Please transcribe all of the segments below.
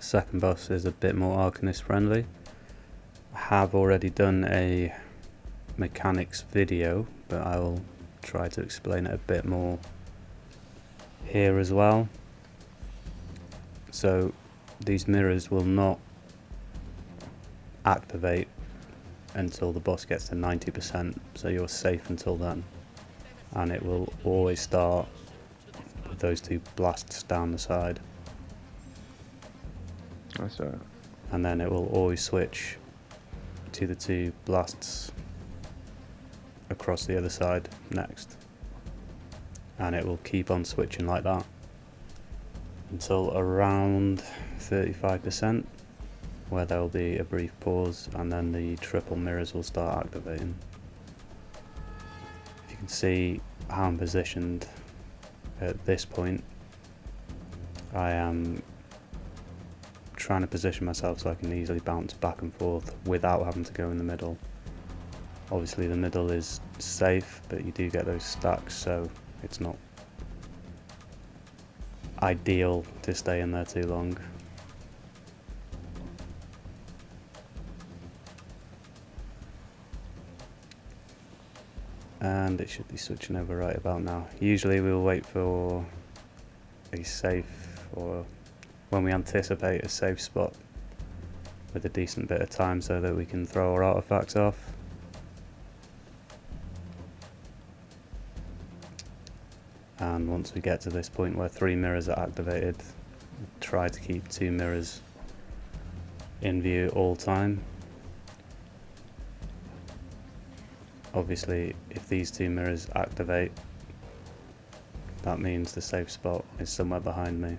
second boss is a bit more Arcanist friendly. I have already done a mechanics video, but I will try to explain it a bit more here as well. So these mirrors will not activate until the boss gets to 90%, so you're safe until then, and it will always start with those two blasts down the side. That's right. And then it will always switch to the two blasts across the other side next, and it will keep on switching like that until around 35%, where there will be a brief pause, and then the triple mirrors will start activating. If you can see how I'm positioned at this point, I am trying to position myself so I can easily bounce back and forth without having to go in the middle. Obviously the middle is safe, but you do get those stacks, so it's not ideal to stay in there too long. And it should be switching over right about now. Usually we'll wait for a safe, or when we anticipate a safe spot with a decent bit of time so that we can throw our artifacts off. And once we get to this point where 3 mirrors are activated, try to keep 2 mirrors in view all time. Obviously, if these 2 mirrors activate, that means the safe spot is somewhere behind me.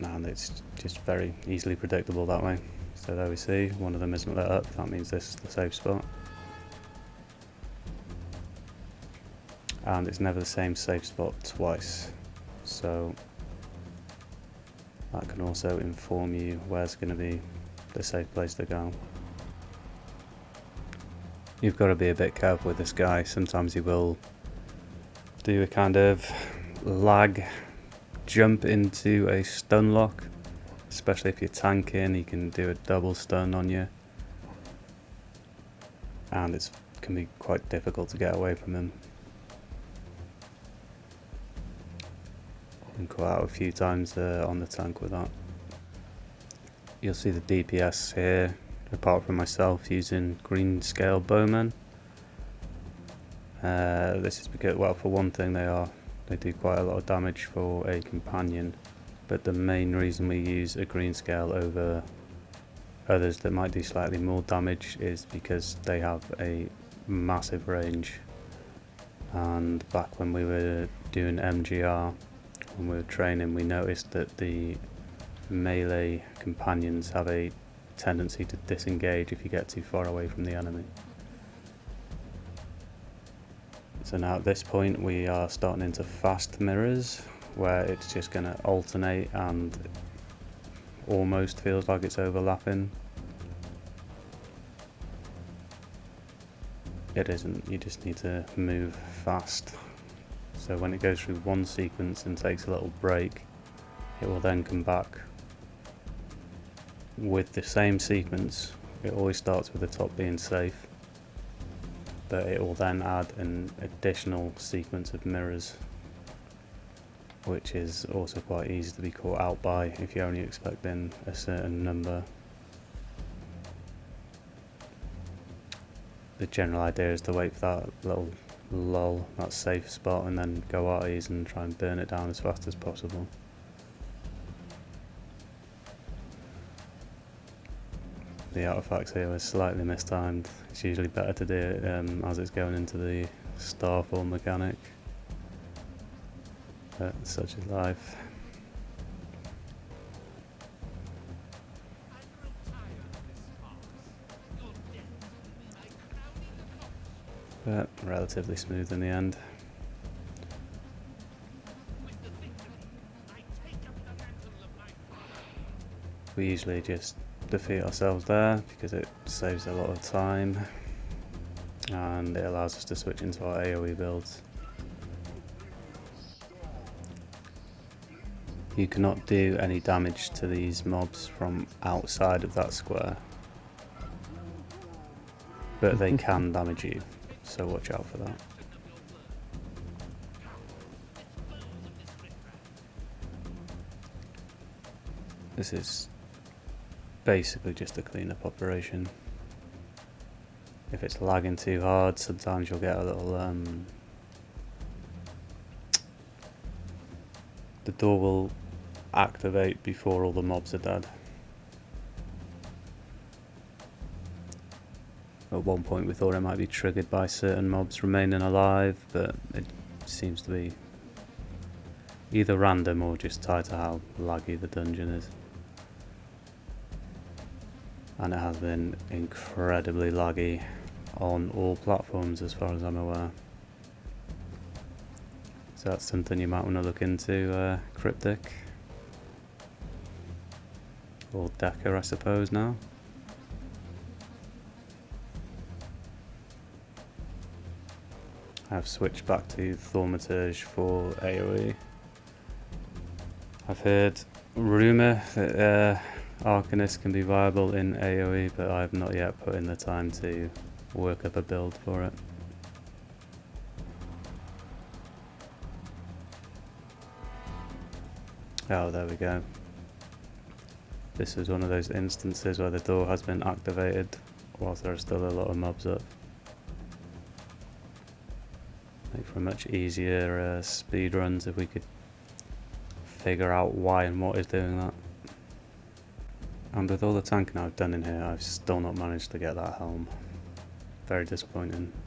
And it's just very easily predictable that way. So there we see, one of them isn't lit up, that means this is the safe spot. And it's never the same safe spot twice, so that can also inform you where's going to be the safe place to go. You've got to be a bit careful with this guy. Sometimes he will do a kind of lag jump into a stun lock, especially if you're tanking. He can do a double stun on you, and it can be quite difficult to get away from him. Been caught out a few times on the tank with that. You'll see the DPS here, apart from myself using green scale bowmen. This is because, well, for one thing, they do quite a lot of damage for a companion, but the main reason we use a green scale over others that might do slightly more damage is because they have a massive range. And back when we were doing MGR, when we were training, we noticed that the melee companions have a tendency to disengage if you get too far away from the enemy. So now at this point we are starting into fast mirrors, where it's just going to alternate and almost feels like it's overlapping. It isn't, you just need to move fast. So when it goes through one sequence and takes a little break, it will then come back with the same sequence. It always starts with the top being safe, but it will then add an additional sequence of mirrors, which is also quite easy to be caught out by if you're only expecting a certain number. The general idea is to wait for that little lull, that safe spot, and then go arties and try and burn it down as fast as possible. The artifacts here were slightly mistimed. It's usually better to do it as it's going into the starfall mechanic, but such is life. But relatively smooth in the end. We usually just defeat ourselves there because it saves a lot of time. and it allows us to switch into our AoE builds. You cannot do any damage to these mobs from outside of that square, but they can damage you, so watch out for that. This is basically just a cleanup operation. If it's lagging too hard, sometimes you'll get a little the door will activate before all the mobs are dead. At one point we thought it might be triggered by certain mobs remaining alive, but it seems to be either random or just tied to how laggy the dungeon is. And it has been incredibly laggy on all platforms as far as I'm aware. So that's something you might want to look into, Cryptic. Or Decker, I suppose, now. I've switched back to Thaumaturge for AoE. I've heard rumour that Arcanist can be viable in AoE, but I've not yet put in the time to work up a build for it. Oh, there we go. This is one of those instances where the door has been activated whilst there are still a lot of mobs up. Make for much easier speed runs if we could figure out why and what is doing that. And with all the tanking I've done in here, I've still not managed to get that helm. Very disappointing.